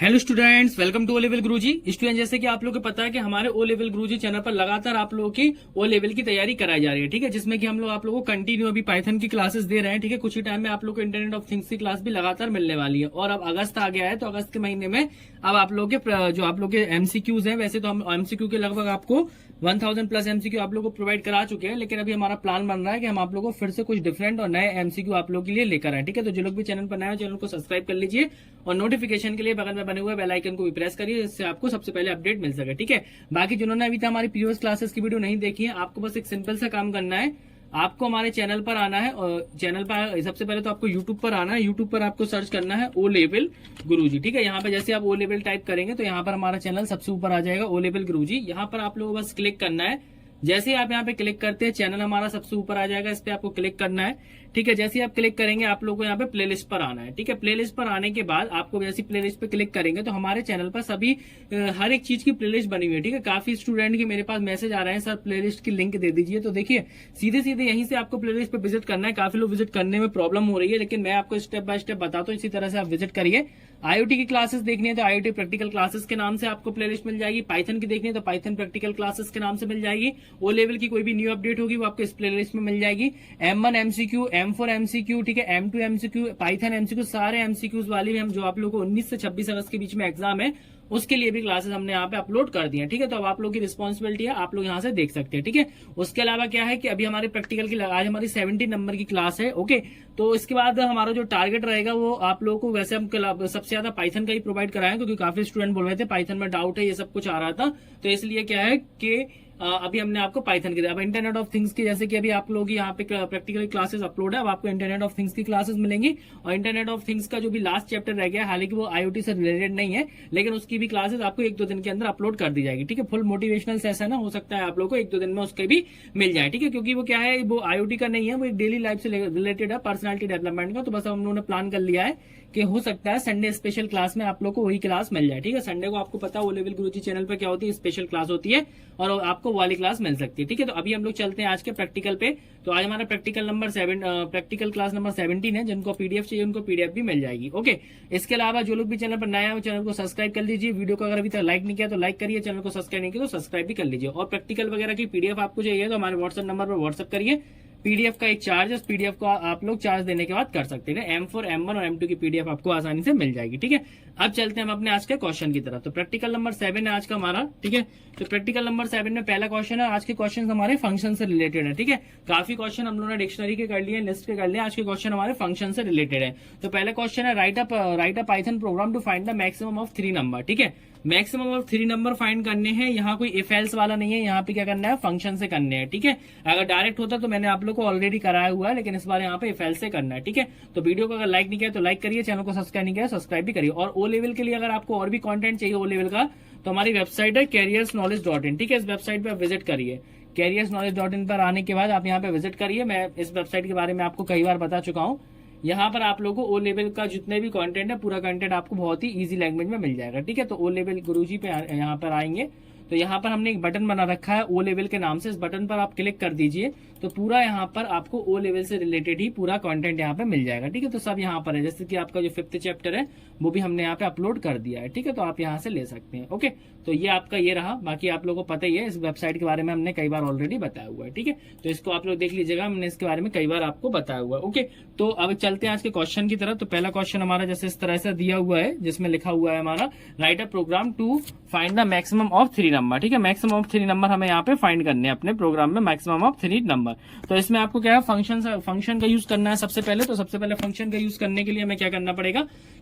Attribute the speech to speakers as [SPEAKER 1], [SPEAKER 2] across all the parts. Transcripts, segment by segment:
[SPEAKER 1] Hello students, welcome to O level Guruji. Student, जैसे कि आप लोगों को पता है कि हमारे ओ लेवल गुरुजी चैनल पर लगातार आप लोगों की ओ लेवल की तैयारी कराई जा रही है, ठीक है, जिसमें कि हम लोग आप लोगों को कंटिन्यू अभी पाइथन की क्लासेस दे रहे हैं, ठीक है। कुछ ही टाइम में आप लोग को इंटरनेट ऑफ थिंग्स की क्लास भी लगातार मिलने वाली है और अब अगस्त आ गया है, तो अगस्त के महीने में अब आप लोग के जो आप लोग के एमसीक्यूज हैं, वैसे तो हम एमसीक्यू के लगभग आपको 1000 प्लस एमसीक्यू आप लोग को प्रोवाइड करा चुके हैं, लेकिन अभी हमारा प्लान बन रहा है कि हम आप लोग को फिर से कुछ डिफरेंट और नए एमसीक्यू आप लोग के लिए लेकर आए, ठीक है। तो जो लोग भी चैनल पर नए हैं, चैनल को सब्सक्राइब कर लीजिए और नोटिफिकेशन के लिए बगल में बने हुए बेल आइकन को भी प्रेस करिए, जिससे आपको सबसे पहले अपडेट मिल सके, ठीक है। बाकी जिन्होंने अभी तक हमारी प्रीवियस क्लासेस की वीडियो नहीं देखी है, आपको बस एक सिंपल सा काम करना है। आपको हमारे चैनल पर आना है और चैनल पर सबसे पहले तो आपको यूट्यूब पर आना है। यूट्यूब पर आपको सर्च करना है ओ लेवल गुरुजी, ठीक है। यहाँ पे जैसे आप ओ लेवल टाइप करेंगे तो यहाँ पर हमारा चैनल सबसे ऊपर आ जाएगा, ओ लेवल गुरुजी। यहाँ पर आप लोगों को बस क्लिक करना है। जैसे ही आप यहाँ पे क्लिक करते हैं, चैनल हमारा सबसे ऊपर आ जाएगा, इस पे आपको क्लिक करना है, ठीक है। जैसे ही आप क्लिक करेंगे, आप लोगों को यहाँ पे प्लेलिस्ट पर आना है, ठीक है। प्लेलिस्ट पर आने के बाद आपको जैसे प्लेलिस्ट पे क्लिक करेंगे तो हमारे चैनल पर सभी हर एक चीज की प्लेलिस्ट बनी हुई है, ठीक है। काफी स्टूडेंट के मेरे पास मैसेज आ रहे हैं, सर प्लेलिस्ट की लिंक दे दीजिए। तो देखिए, सीधे सीधे यहीं से आपको प्लेलिस्ट पे विजिट करना है। काफी लोग विजिट करने में प्रॉब्लम हो रही है, लेकिन मैं आपको स्टेप बाय स्टेप बताता हूँ, इसी तरह से आप विजिट करिए। आईओटी की क्लासेस देखनी है तो आईओटी प्रैक्टिकल क्लासेस के नाम से आपको प्लेलिस्ट मिल जाएगी। पाइथन की देखनी है तो पाइथन प्रैक्टिकल क्लासेस के नाम से मिल जाएगी। ओ लेवल की कोई भी न्यू अपडेट होगी वो आपको इस प्लेलिस्ट में मिल जाएगी। M1 एमसीक्यू, M4 एमसीक्यू, ठीक है, M2 एमसीक्यू, पाइथन एमसीक्यू, सारे एमसीक्यूज वाली हम जो आप लोगों को 19 से 26 अगस्त के बीच में एग्जाम है, उसके लिए भी क्लासेस हमने यहाँ पे अपलोड कर दी है, ठीक है। तो अब आप लोग की रिस्पॉन्सिबिलिटी है, आप लोग यहाँ से देख सकते हैं, ठीक है। उसके अलावा क्या है कि अभी हमारे प्रैक्टिकल की आज हमारी 70 नंबर की क्लास है, ओके। तो इसके बाद हमारा जो टारगेट रहेगा वो आप लोगों को, वैसे हम सबसे ज्यादा पाइथन का ही प्रोवाइड कराएं, क्योंकि काफी स्टूडेंट बोल रहे थे पाइथन में डाउट है, ये सब कुछ आ रहा था। तो इसलिए क्या है कि अभी हमने आपको पाइथन की, अब इंटरनेट ऑफ थिंग्स की, जैसे कि अभी आप लोग यहाँ पे प्रैक्टिकल क्लासेस अपलोड है, अब आपको इंटरनेट ऑफ थिंग्स की क्लासेस मिलेंगी। और इंटरनेट ऑफ थिंग्स का जो भी लास्ट चैप्टर रह गया, हालांकि वो आईओटी से रिलेटेड नहीं है, लेकिन उसकी भी क्लासेस आपको 1-2 दिन के अंदर अपलोड कर दी जाएगी, ठीक है। फुल मोटिवेशनल सेशन है, हो सकता है आप लोग को 1-2 दिन में उसके भी मिल जाए, ठीक है। क्योंकि वो क्या है, वो आईओटी का नहीं है, वो एक डेली लाइफ से रिलेटेड है, पर्सनैलिटी डेवलपमेंट का। तो बस हम लोगों ने प्लान कर लिया है कि हो सकता है संडे स्पेशल क्लास में आप लोग को वही क्लास मिल जाए, ठीक है। संडे को आपको पता है ओ लेवल गुरुजी चैनल पर क्या होती है, स्पेशल क्लास होती है और आपको वाली क्लास मिल सकती है, ठीक है। तो अभी हम लोग चलते हैं आज के प्रैक्टिकल पे। तो आज हमारा प्रैक्टिकल क्लास नंबर 17 है। जिनको पीडीएफ चाहिए उनको पीडीएफ भी मिल जाएगी, ओके। इसके अलावा जो लोग भी चैनल पर नया है वो चैनल को सब्सक्राइब कर लीजिए। वीडियो को अगर अभी तक लाइक नहीं किया तो लाइक करिए, चैनल को सब्सक्राइब नहीं किया तो सब्सक्राइब भी कर लीजिए। और प्रैक्टिकल वगैरह की पीडीएफ आपको चाहिए तो हमारे व्हाट्सएप नंबर पर व्हाट्सएप करिए। पीडीएफ का एक चार्ज है, उस पीडीएफ को आप लोग चार्ज देने के बाद कर सकते हैं। M4, M1 और M2 की पीडीएफ आपको आसानी से मिल जाएगी, ठीक है। अब चलते हैं हम अपने आज के क्वेश्चन की तरफ। तो प्रैक्टिकल नंबर 7 है आज का हमारा, ठीक है। तो प्रैक्टिकल नंबर 7 में पहला क्वेश्चन है, आज के क्वेश्चन हमारे फंक्शन से रिलेटेड है, ठीक है। काफी क्वेश्चन हम लोगों ने डिक्शनरी के कर लिए, लिस्ट के कर लिए, आज के क्वेश्चन हमारे फंक्शन से रिलेटेड है। तो पहला क्वेश्चन है, write a Python program to find the maximum of 3 number, ठीक है। मैक्सिमम ऑफ 3 नंबर फाइंड करने हैं। यहाँ कोई इफ एल्स वाला नहीं है, यहाँ पे क्या करना है, फंक्शन से करने हैं, ठीक है। अगर डायरेक्ट होता तो मैंने आप लोग को ऑलरेडी कराया हुआ है, लेकिन इस बार यहाँ पे इफ एल्स से करना है, ठीक है। तो वीडियो को अगर लाइक नहीं किया तो लाइक करिए, चैनल को सब्सक्राइब नहीं किया सब्सक्राइब भी करिए। और ओ लेवल के लिए अगर आपको और भी कंटेंट चाहिए ओ लेवल का, तो हमारी वेबसाइट है careersknowledge.in, ठीक है। इस वेबसाइट पे आप विजिट करिए। careersknowledge.in पर आने के बाद आप यहाँ पे विजिट करिए। मैं इस वेबसाइट के बारे में आपको कई बार बता चुका हूँ। यहाँ पर आप लोगों को ओ लेवल का जितने भी कंटेंट है, पूरा कंटेंट आपको बहुत ही इजी लैंग्वेज में मिल जाएगा, ठीक है। तो ओ लेवल गुरुजी पे यहाँ पर आएंगे तो यहाँ पर हमने एक बटन बना रखा है ओ लेवल के नाम से। इस बटन पर आप क्लिक कर दीजिए तो पूरा यहाँ पर आपको ओ लेवल से रिलेटेड ही पूरा कंटेंट यहाँ पे मिल जाएगा, ठीक है। तो सब यहाँ पर है, जैसे कि आपका जो 5th चैप्टर है वो भी हमने यहाँ पे अपलोड कर दिया है, ठीक है। तो आप यहाँ से ले सकते हैं, ओके। तो ये आपका ये रहा। बाकी आप लोगों को पता ही है, इस वेबसाइट के बारे में हमने कई बार ऑलरेडी बताया हुआ है, ठीक है। तो इसको आप लोग देख लीजिएगा, हमने इसके बारे में कई बार आपको बताया हुआ है, ओके। तो अब चलते हैं आज के क्वेश्चन की तरफ। तो पहला क्वेश्चन हमारा जैसे इस तरह से दिया हुआ है, जिसमें लिखा हुआ है हमारा, write a program to find the maximum of 3 number, ठीक है। मैक्सिमम ऑफ 3 नंबर हमें यहाँ पे फाइंड करने हैं अपने प्रोग्राम में, मैक्सिमम ऑफ 3 नंबर। तो इसमें आपको क्या है, फंक्शन का यूज करना है सबसे पहले। तो सबसे पहले फंक्शन का यूज करने के लिए हमें क्या करना पड़ेगा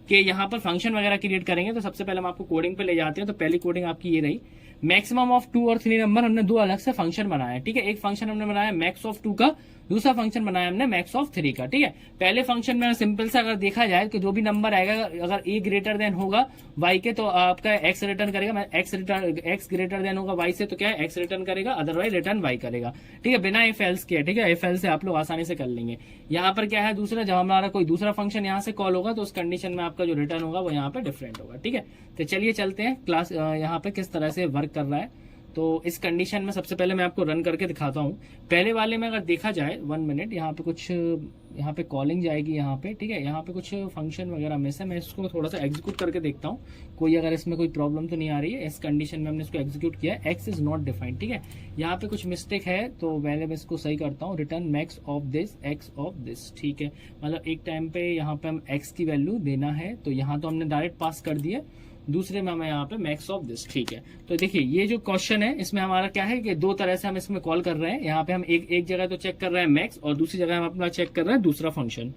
[SPEAKER 1] कि यहाँ पर फंक्शन वगैरह क्रिएट करेंगे। तो सबसे पहले हम आपको कोडिंग पे ले जाते हैं। तो पहली कोडिंग आपकी ये रही, मैक्सिमम ऑफ 2 और 3 नंबर हमने 2 अलग से फंक्शन बनाया है, ठीक है। एक फंक्शन हमने बनाया मैक्स ऑफ 2 का, दूसरा फंक्शन बनाया हमने मैक्स ऑफ 3 का, ठीक है। पहले फंक्शन में सिंपल सा अगर देखा जाए कि जो भी नंबर आएगा, अगर ए ग्रेटर देन होगा वाई के तो आपका एक्स रिटर्न करेगा, एक्स ग्रेटर देन होगा वाई से तो क्या है, एक्स रिटर्न करेगा, अदरवाइज रिटर्न वाई करेगा, ठीक है, बिना इफ एल्स के, ठीक है। इफ एल्स से आप लोग आसानी से कर लेंगे। यहाँ पर क्या है, दूसरा जब हमारा कोई दूसरा फंक्शन यहाँ से कॉल होगा तो उस कंडीशन में आपका जो रिटर्न होगा वो यहाँ पे डिफरेंट होगा, ठीक है। तो चलिए चलते हैं क्लास यहाँ पे किस तरह से वर्क कर रहा है। तो इस कंडीशन में सबसे पहले मैं आपको रन करके दिखाता हूँ। पहले वाले में अगर देखा जाए 1 मिनट, यहाँ पे कुछ यहाँ पे कॉलिंग जाएगी यहाँ पे, ठीक है, यहाँ पे कुछ फंक्शन वगैरह में से मैं इसको थोड़ा सा एग्जीक्यूट करके देखता हूँ, कोई अगर इसमें कोई प्रॉब्लम तो नहीं आ रही है। इस कंडीशन में हमने इसको एग्जीक्यूट किया है, एक्स इज नॉट डिफाइंड, ठीक है, यहाँ पे कुछ मिस्टेक है तो पहले मैं इसको सही करता हूँ। Return max of this x of this, ठीक है, मतलब एक टाइम पे यहाँ पे हम एक्स की वैल्यू देना है, तो यहाँ तो हमने डायरेक्ट पास कर दिया, दूसरे में हमें यहाँ पे मैक्स ऑफ दिस, ठीक है। तो देखिए ये जो क्वेश्चन है इसमें हमारा क्या है कि दो तरह से हम इसमें कॉल कर रहे हैं। यहाँ पे हम एक जगह तो चेक कर रहे हैं मैक्स और दूसरी जगह हम अपना चेक कर रहे हैं दूसरा फंक्शन,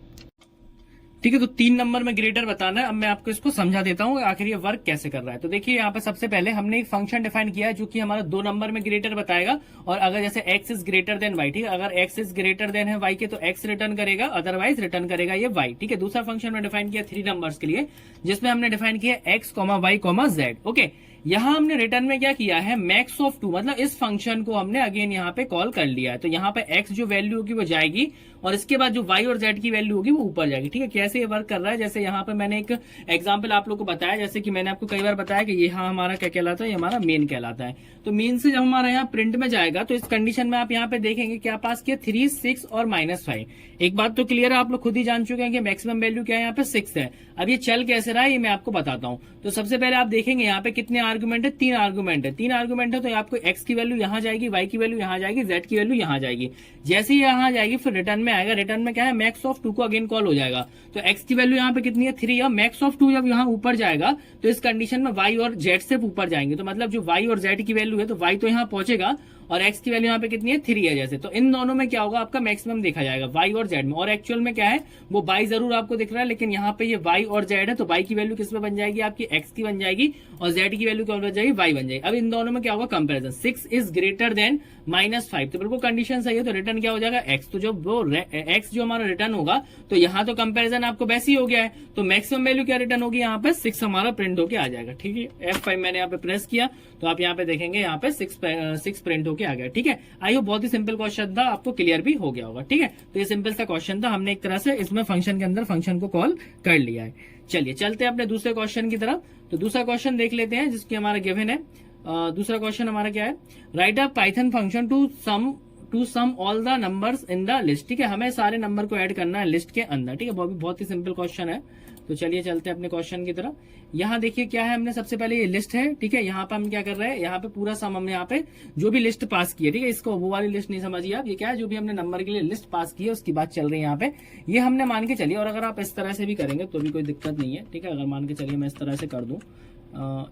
[SPEAKER 1] ठीक है। तो 3 नंबर में ग्रेटर बताना है। अब मैं आपको इसको समझा देता हूँ आखिर ये वर्क कैसे कर रहा है। तो देखिए यहाँ पे सबसे पहले हमने एक फंक्शन डिफाइन किया है जो कि हमारा 2 नंबर में ग्रेटर बताएगा, और अगर जैसे x is greater than y, ठीक है, अगर x इज ग्रेटर देन है y के तो x रिटर्न करेगा, अदरवाइज रिटर्न करेगा ये y, ठीक है। दूसरा फंक्शन में डिफाइन किया 3 नंबर्स के लिए, जिसमें हमने डिफाइन किया x, y, z, ओके। यहाँ हमने रिटर्न में क्या किया है, मैक्स ऑफ 2, मतलब इस फंक्शन को हमने अगेन यहाँ पे कॉल कर लिया है। तो यहाँ पे x जो वैल्यू होगी वो जाएगी और इसके बाद जो y और z की वैल्यू होगी वो ऊपर जाएगी, ठीक है। कैसे ये वर्क कर रहा है, जैसे यहाँ पे मैंने एक एग्जांपल आप लोग को बताया, जैसे कि मैंने आपको कई बार बताया कि यहाँ हमारा क्या कहलाता है, ये हमारा मेन कहलाता है। तो मेन से जब हमारा यहाँ प्रिंट में जाएगा तो इस कंडीशन में आप यहाँ पे देखेंगे क्या पास किया, 3, 6 और -5। एक बात तो क्लियर है, आप लोग खुद ही जान चुके हैं कि मैक्सिमम वैल्यू क्या है, यहाँ पे 6 है। अब ये चल कैसे रहा है ये मैं आपको बताता हूँ। तो सबसे पहले आप देखेंगे यहाँ पे कितने आर्गुमेंट है, 3 आर्गुमेंट है। 3 आर्गुमेंट है तो आपको x की वैल्यू यहाँ जाएगी, y की वैल्यू यहाँ जाएगी, z की वैल्यू यहाँ जाएगी। जैसे ही यहाँ जाएगी फिर रिटर्न में आएगा, रिटर्न में क्या है, मैक्स ऑफ 2 को अगेन कॉल हो जाएगा। तो x की वैल्यू यहाँ पे कितनी है, 3 है, मैक्स ऑफ 2 जब यहाँ ऊपर जाएगा तो इस कंडीशन में y और z से ऊपर जाएंगे, तो मतलब जो y और z की वैल्यू है तो y तो यहाँ पहुंचेगा और x की वैल्यू यहाँ पे कितनी है, 3 है जैसे। तो इन दोनों में क्या होगा, आपका मैक्सिमम देखा जाएगा y और z में, और एक्चुअल में क्या है वो y जरूर आपको दिख रहा है, लेकिन यहाँ पे ये y और z है तो y की वैल्यू किस में बन जाएगी, आपकी x की बन जाएगी, और z की वैल्यू क्या बन जाएगी, y बन जाएगी। अब इन दोनों में क्या होगा, कंपेरिजन, 6 इज ग्रेटर देन -5, तो बिल्कुल कंडीशन सही है, तो रिटर्न क्या हो जाएगा, x। तो जब वो x जो हमारा रिटर्न होगा तो यहाँ तो कंपेरिजन आपको वैसे ही हो गया है, तो मैक्सिमम वैल्यू क्या रिटर्न होगी, यहाँ पे 6 हमारा प्रिंट होके आ जाएगा, ठीक है। F5 मैंने यहाँ पे प्रेस किया तो आप यहाँ पे देखेंगे यहाँ पे 6 प्रिंट होके आ गया, ठीक है। आई होप बहुत ही सिंपल क्वेश्चन था, आपको क्लियर भी हो गया होगा, ठीक है। तो ये सिंपल सा क्वेश्चन था, हमने एक तरह से इसमें फंक्शन के अंदर फंक्शन को कॉल कर लिया है। चलिए चलते हैं अपने दूसरे क्वेश्चन की तरफ। तो दूसरा क्वेश्चन देख लेते हैं जिसकी हमारा गिवन है। दूसरा क्वेश्चन हमारा क्या है, write a Python function to sum all the numbers in the list, ठीक है, हमें सारे नंबर को ऐड करना है लिस्ट के अंदर, ठीक है। बहुत ही सिंपल क्वेश्चन है। तो चलिए चलते हैं अपने क्वेश्चन की तरफ। यहाँ देखिए क्या है, हमने सबसे पहले ये लिस्ट है, ठीक है, यहाँ पे हम क्या कर रहे हैं, यहाँ पे पूरा सम हमने यहाँ पे जो भी लिस्ट पास की है, ठीक है, इसको वो वाली लिस्ट नहीं समझिए आप, ये क्या है, जो भी हमने नंबर के लिए लिस्ट पास की है उसकी बात चल रही है यहाँ पे, ये हमने मान के चलिए। और अगर आप इस तरह से भी करेंगे तो भी कोई दिक्कत नहीं है, ठीक है। अगर मान के चलिए मैं इस तरह से कर दूं,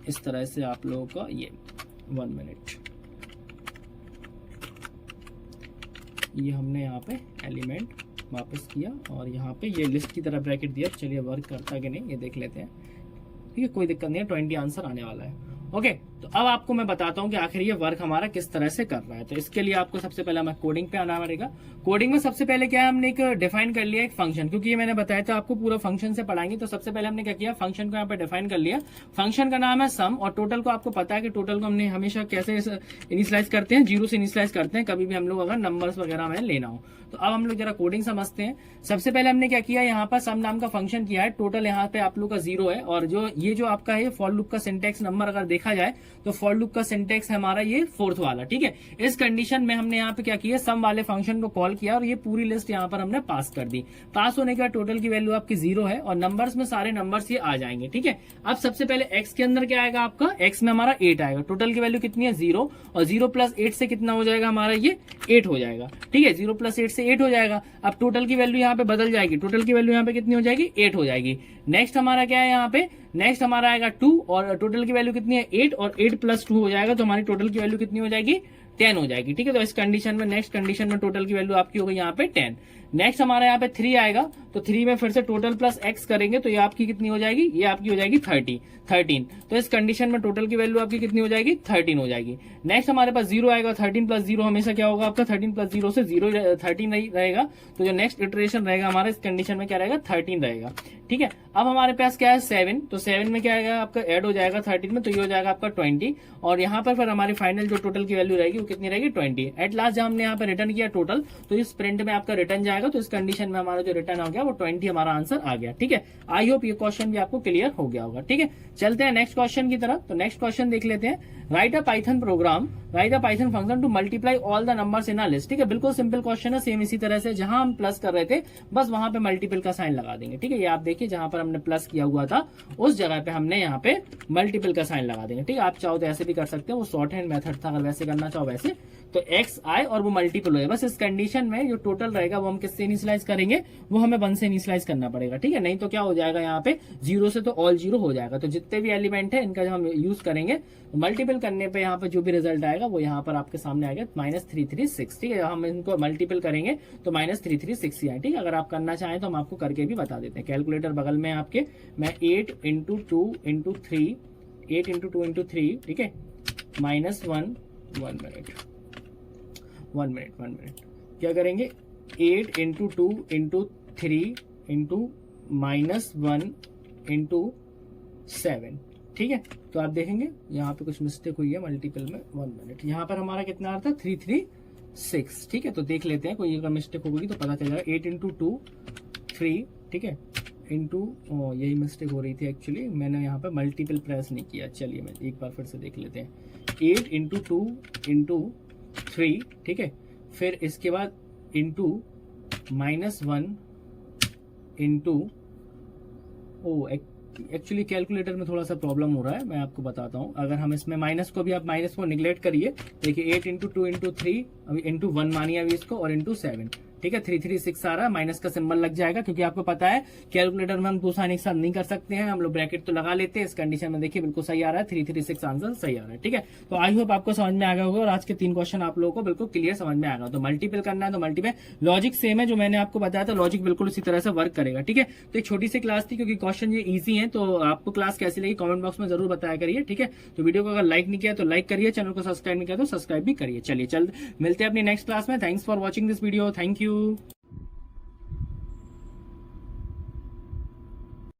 [SPEAKER 1] इस तरह से आप लोगों का ये 1 मिनट, ये हमने यहाँ पे एलिमेंट वापस किया और यहाँ पे ये लिस्ट की तरह ब्रैकेट दिया। चलिए वर्क करता है कि नहीं ये देख लेते हैं, ठीक है, कोई दिक्कत नहीं है, 20 आंसर आने वाला है, ओके। तो अब आपको मैं बताता हूँ कि आखिर ये वर्क हमारा किस तरह से कर रहा है। तो इसके लिए आपको सबसे पहले हमें कोडिंग पे आना पड़ेगा। कोडिंग में सबसे पहले क्या है, हमने एक डिफाइन कर लिया एक फंक्शन, क्योंकि ये मैंने बताया था आपको पूरा फंक्शन से पढ़ाएंगे। तो सबसे पहले हमने क्या किया, फंक्शन को यहाँ पे डिफाइन कर लिया। फंक्शन का नाम है सम, और टोटल को आपको पता है कि टोटल को हमने हमेशा कैसे इनिशियलाइज करते हैं, 0 से इनिशियलाइज करते हैं कभी भी हम लोग अगर नंबर्स वगैरह में लेना हो। तो अब हम लोग जरा कोडिंग समझते हैं। सबसे पहले हमने क्या किया, यहाँ पर सम नाम का फंक्शन किया है, टोटल यहाँ पे आप लोग का 0 है, और जो ये जो आपका है फॉर लूप का सिंटेक्स नंबर अगर देखा जाए तो फॉर लूप का सिंटेक्स है हमारा ये 4th वाला, ठीक है। इस कंडीशन में हमने यहाँ पे क्या किया, सम वाले फंक्शन को कॉल किया और ये पूरी लिस्ट यहाँ पर हमने पास कर दी। पास होने के बाद टोटल की वैल्यू आपकी 0 है और नंबर्स में सारे नंबर्स ये आ जाएंगे, ठीक है। अब सबसे पहले x के अंदर क्या आएगा, आपका x में हमारा 8 आएगा। टोटल की वैल्यू कितनी है, 0, और 0 + 8 से कितना हो जाएगा हमारा, ये 8 हो जाएगा, ठीक है। 0 + 8 से 8 हो जाएगा। अब टोटल की वैल्यू यहाँ पे बदल जाएगी, टोटल की वैल्यू यहाँ पे कितनी हो जाएगी, 8 हो जाएगी। नेक्स्ट हमारा क्या है, यहाँ पे नेक्स्ट हमारा आएगा 2, और टोटल की वैल्यू कितनी है, 8, और 8 + 2 हो जाएगा, तो हमारी टोटल की वैल्यू कितनी हो जाएगी, 10 हो जाएगी, ठीक है। तो इस कंडीशन में नेक्स्ट कंडीशन में टोटल की वैल्यू आपकी होगी यहाँ पे 10। नेक्स्ट हमारा यहाँ पे 3 आएगा, तो 3 में फिर से टोटल प्लस x करेंगे तो ये आपकी कितनी हो जाएगी, ये आपकी हो जाएगी 13। तो इस कंडीशन में टोटल की वैल्यू आपकी कितनी हो जाएगी, 13 हो जाएगी। नेक्स्ट हमारे पास 0 आएगा, 13 + 0 हमेशा क्या होगा आपका, 13 + 0 से 0 13 रहेगा। तो जो नेक्स्ट इटरेशन रहेगा हमारा इस कंडीशन में क्या रहेगा, 13 रहेगा, ठीक है। अब हमारे पास क्या है 7, तो 7 में क्या आएगा आपका, ऐड हो जाएगा 13 में, तो ये हो जाएगा आपका 20, और यहाँ पर फिर हमारी फाइनल जो टोटल की वैल्यू रहेगी वो कितनी रहेगी, 20। एट लास्ट जब हमने यहाँ पर रिटर्न किया टोटल, तो इस प्रिंट में आपका रिटर्न जाएगा, तो इस कंडीशन में हमारा जो रिटर्न हो गया क्या, वो 20 हमारा आंसर आ गया। ठीक है, आई होप ये क्वेश्चन भी आपको क्लियर हो गया होगा। ठीक है, चलते हैं नेक्स्ट क्वेश्चन की तरफ। तो नेक्स्ट क्वेश्चन देख लेते हैं। Right a Python programme, right a Python function to multiply all the numbers in a list. ठीक है, बिल्कुल सिंपल क्वेश्चन है, सेम इसी तरह से जहां हम प्लस कर रहे थे बस वहां पे मल्टीपल का साइन लगा देंगे। ठीक है, ये आप देखिए जहां पर हमने प्लस किया हुआ था उस जगह पे हमने यहाँ पे मल्टीपल का साइन लगा देंगे। ठीक है, आप चाहो तो ऐसे भी कर सकते हो, वो शॉर्ट हैंड मेथड था, अगर वैसे करना चाहो वैसे। तो एक्स आए और वो मल्टीपल हो, बस इस कंडीशन में जो टोटल रहेगा वो हम किससे इनिशियलाइज करेंगे, वो हमें 1 से इनिशियलाइज करना पड़ेगा। ठीक है, नहीं तो क्या हो जाएगा यहाँ पे 0 से तो ऑल 0 हो जाएगा। तो जितने भी एलिमेंट है इनका जब हम यूज करेंगे मल्टीपल करने पे यहाँ पे जो भी रिजल्ट आएगा वो यहाँ पर आपके सामने आएगा -336। ठीक है, हम इनको मल्टीपल करेंगे तो -336 आए। ठीक है, अगर आप करना चाहें तो हम आपको करके भी बता देते हैं। कैलकुलेटर बगल में आपके, मैं 8 × 2 × 3, 8 × 2 × 3, ठीक है, -1 मिनट क्या करेंगे, 8 × 2 × 3 × -1 × 7। ठीक है, तो आप देखेंगे यहाँ पे कुछ मिस्टेक हुई है मल्टीपल में। 1 मिनट, यहाँ पर हमारा कितना आ रहा था 336। ठीक है, तो देख लेते हैं कोई अगर मिस्टेक होगी तो पता चल जाएगा। 8 × 2 3, ठीक है, इंटू, यही मिस्टेक हो रही थी एक्चुअली, मैंने यहाँ पे मल्टीपल प्रेस नहीं किया। चलिए मैं एक बार फिर से देख लेते हैं। 8 × 2 × 3, ठीक है, फिर इसके बाद इंटू -1 इंटू, एक्चुअली कैलकुलेटर में थोड़ा सा प्रॉब्लम हो रहा है, मैं आपको बताता हूँ। अगर हम इसमें माइनस को भी, आप माइनस को निगलेक्ट करिए, देखिए 8 × 2 × 3, अभी इंटू 1 मानिए अभी इसको, और इंटू 7। ठीक है, 336 आ रहा है, माइनस का सिंबल लग जाएगा, क्योंकि आपको पता है कैलकुलेटर में हम 2 साइन एक साथ नहीं कर सकते हैं, हम लोग ब्रैकेट तो लगा लेते हैं। इस कंडीशन में देखिए बिल्कुल सही आ रहा है, 336 आंसर सही आ रहा है। ठीक है, तो आई होप आपको समझ में आ गया होगा और आज के 3 क्वेश्चन आप लोगों को बिल्कुल क्लियर समझ में आ गया। तो मल्टीपल करना है तो मल्टीपल, लॉजिक सेम है जो मैंने आपको बताया था, लॉजिक बिल्कुल उसी तरह से वर्क करेगा। ठीक है, तो एक छोटी सी क्लास थी क्योंकि क्वेश्चन ये ईजी है। तो आपको क्लास कैसी लगी कमेंट बॉक्स में जरूर बताया करिए। ठीक है, तो वीडियो को अगर लाइक नहीं किया तो लाइक करिए, चैनल को सब्सक्राइब नहीं किया तो सब्सक्राइब भी करिए। चलिए मिलते हैं अपनी नेक्स्ट क्लास में। Thanks for watching this video, thank you.